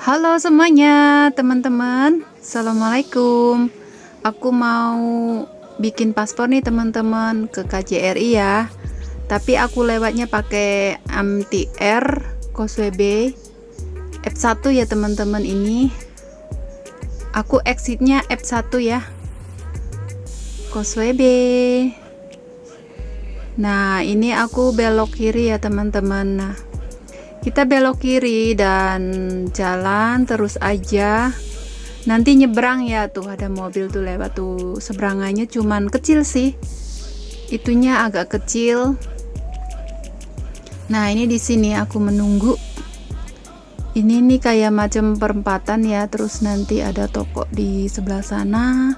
Halo semuanya, teman-teman. Assalamualaikum. Aku mau bikin paspor nih teman-teman ke KJRI ya. Tapi aku lewatnya pakai MTR Causeway Bay F1 ya teman-teman ini. Aku exitnya F1 ya. Causeway Bay. Nah, ini aku belok kiri ya teman-teman. Nah, kita belok kiri dan jalan terus aja. Nanti nyebrang ya, tuh ada mobil tuh lewat tuh. Seberangannya cuman kecil sih. Itunya agak kecil. Nah, ini di sini aku menunggu. Ini nih kayak macam perempatan ya. Terus nanti ada toko di sebelah sana.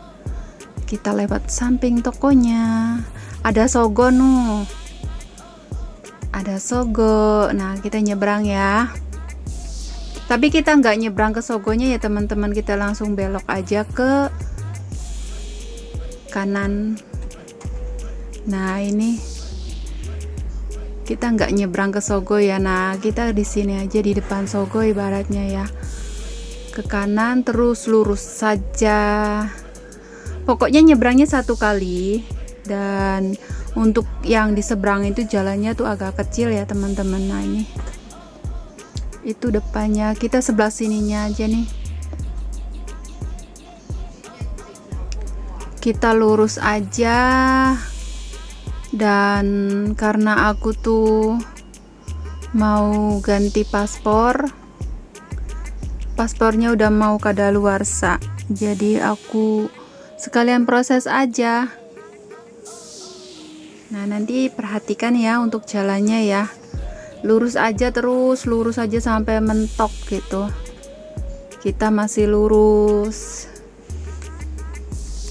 Kita lewat samping tokonya. Ada Sogo nuh. Ada Sogo. Nah, kita nyebrang ya. Tapi kita nggak nyebrang ke Sogonya ya teman-teman, kita langsung belok aja ke kanan. Nah, ini kita nggak nyebrang ke Sogo ya. Nah, kita di sini aja di depan Sogo ibaratnya ya. Ke kanan terus lurus saja. Pokoknya nyebrangnya satu kali. Dan untuk yang di seberang itu jalannya tuh agak kecil ya teman-teman. Nah, ini itu depannya, kita sebelah sininya aja nih. Kita lurus aja. Dan karena aku tuh mau ganti paspornya udah mau kadaluarsa, jadi aku sekalian proses aja. Nah, nanti perhatikan ya untuk jalannya ya. Lurus aja terus, lurus aja sampai mentok gitu. Kita masih lurus.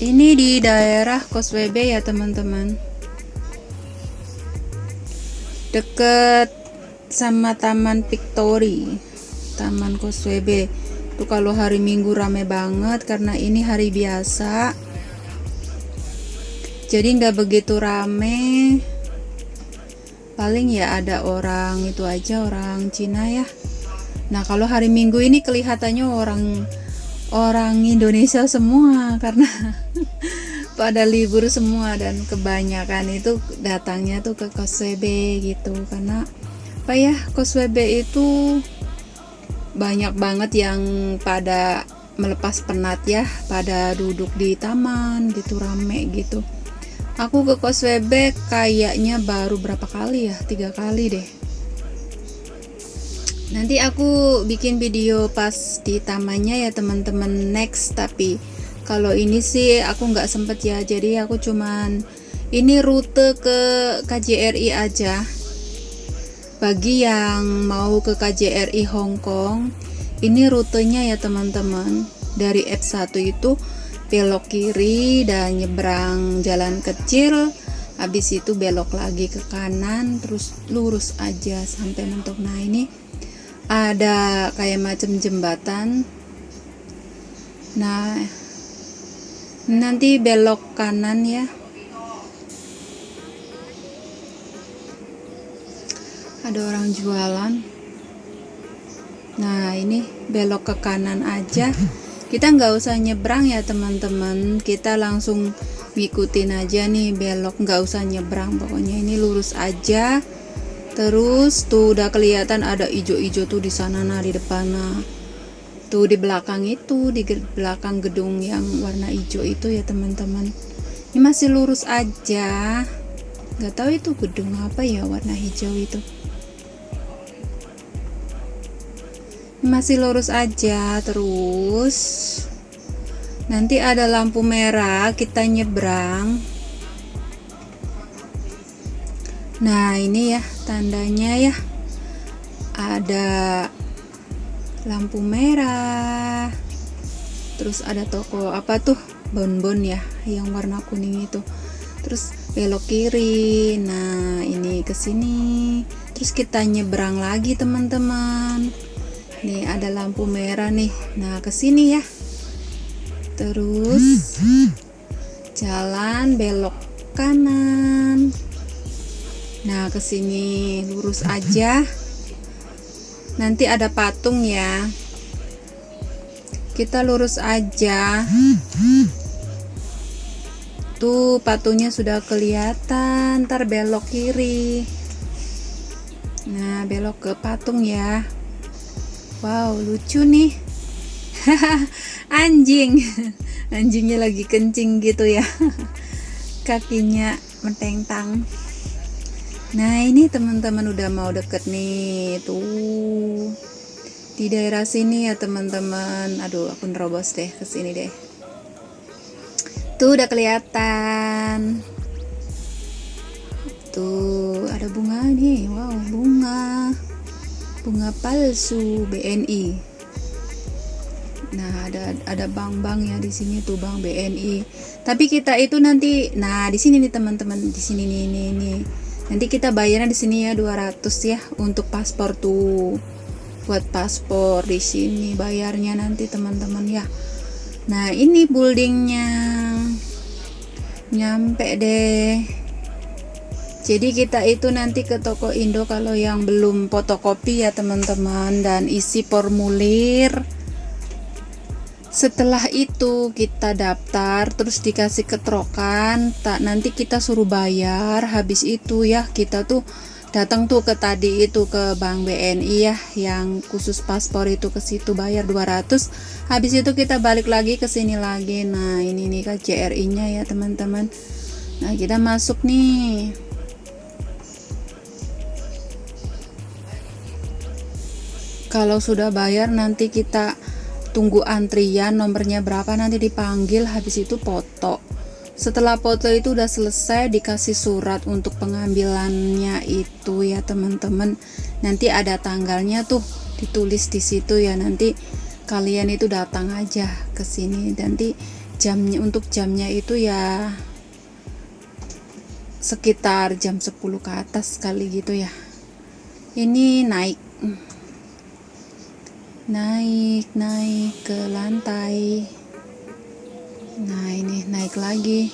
Ini di daerah Causeway Bay ya teman-teman. Deket sama Taman Victory. Taman Causeway Bay. Tuh kalau hari Minggu rame banget karena ini hari biasa. Jadi nggak begitu rame, paling ya ada orang itu aja, orang Cina ya. Nah, kalau hari Minggu ini kelihatannya orang Indonesia semua karena pada libur semua, dan kebanyakan itu datangnya tuh ke Causeway Bay gitu. Karena apa ya, Causeway Bay itu banyak banget yang pada melepas penat ya, pada duduk di taman gitu, rame gitu. Aku ke Causeway Bay kayaknya baru berapa kali ya, 3 kali deh. Nanti aku bikin video pas di tamannya ya teman-teman next. Tapi kalau ini sih aku nggak sempet ya, jadi aku cuman ini rute ke KJRI aja. Bagi yang mau ke KJRI Hong Kong, ini rutenya ya teman-teman. Dari F1 itu belok kiri dan nyebrang jalan kecil, habis itu belok lagi ke kanan terus lurus aja sampai mentok. Nah, ini ada kayak macam jembatan. Nah, nanti belok kanan ya. Ada orang jualan. Nah, ini belok ke kanan aja. Kita nggak usah nyebrang ya teman-teman, kita langsung ngikutin aja nih belok, nggak usah nyebrang, pokoknya ini lurus aja. Terus tuh udah kelihatan ada ijo-ijo tuh di sana, nah di depan, nah tuh di belakang itu, di belakang gedung yang warna hijau itu ya teman-teman. Ini masih lurus aja, nggak tahu itu gedung apa ya warna hijau itu. Masih lurus aja terus. Nanti ada lampu merah, kita nyebrang. Nah, ini ya tandanya ya. Ada lampu merah. Terus ada toko apa tuh? Bonbon ya, yang warna kuning itu. Terus belok kiri. Nah, ini ke sini. Terus kita nyebrang lagi teman-teman. Nih ada lampu merah nih. Nah, ke sini ya. Terus jalan belok kanan. Nah, ke sini lurus aja. Nanti ada patung ya. Kita lurus aja. Tuh patungnya sudah kelihatan. Ntar belok kiri. Nah, belok ke patung ya. Wow, lucu nih. Anjing. Anjingnya lagi kencing gitu ya. Kakinya mententang. Nah, ini teman-teman udah mau deket nih. Tuh. Di daerah sini ya teman-teman. Aduh, aku nerobos deh ke sini deh. Tuh udah kelihatan. Tuh ada bunga nih. Wow, bunga palsu BNI. Nah, ada bank-bank ya di sini tuh, bank BNI. Tapi kita itu nanti, nah di sini nih teman-teman, di sini nih. Nanti kita bayarnya di sini ya 200 ya untuk paspor tuh. Buat paspor di sini bayarnya nanti teman-teman ya. Nah, ini buildingnya. Nyampe deh. Jadi kita itu nanti ke toko Indo kalau yang belum fotokopi ya teman-teman, dan isi formulir. Setelah itu kita daftar, terus dikasih keterangan, nanti kita suruh bayar. Habis itu ya kita tuh datang tuh ke tadi itu ke bank BNI ya, yang khusus paspor itu, ke situ bayar 200. Habis itu kita balik lagi ke sini lagi. Nah, ini nih KJRI-nya ya teman-teman. Nah, kita masuk nih. Kalau sudah bayar nanti kita tunggu antrian, nomornya berapa nanti dipanggil, habis itu foto. Setelah foto itu udah selesai, dikasih surat untuk pengambilannya itu ya teman-teman. Nanti ada tanggalnya tuh ditulis di situ ya. Nanti kalian itu datang aja ke sini. Nanti jamnya, untuk jamnya itu ya sekitar jam 10 ke atas kali gitu ya. Ini naik ke lantai. Nah, ini naik lagi.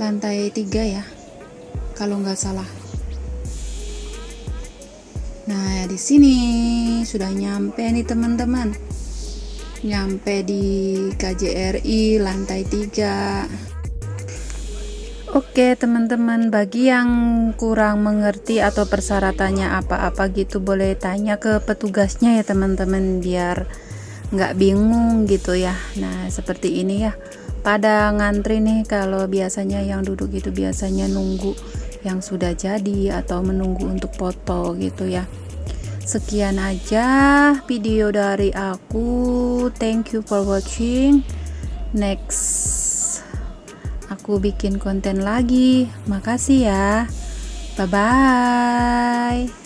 Lantai 3 ya, kalau nggak salah. Nah, di sini sudah nyampe nih teman-teman. Nyampe di KJRI lantai 3. Oke teman-teman, bagi yang kurang mengerti atau persyaratannya apa-apa gitu, boleh tanya ke petugasnya ya teman-teman, biar nggak bingung gitu ya. Nah, seperti ini ya, pada ngantri nih. Kalau biasanya yang duduk itu biasanya nunggu yang sudah jadi atau menunggu untuk foto gitu ya. Sekian aja video dari aku. Thank you for watching. Next aku bikin konten lagi. Makasih ya. Bye bye.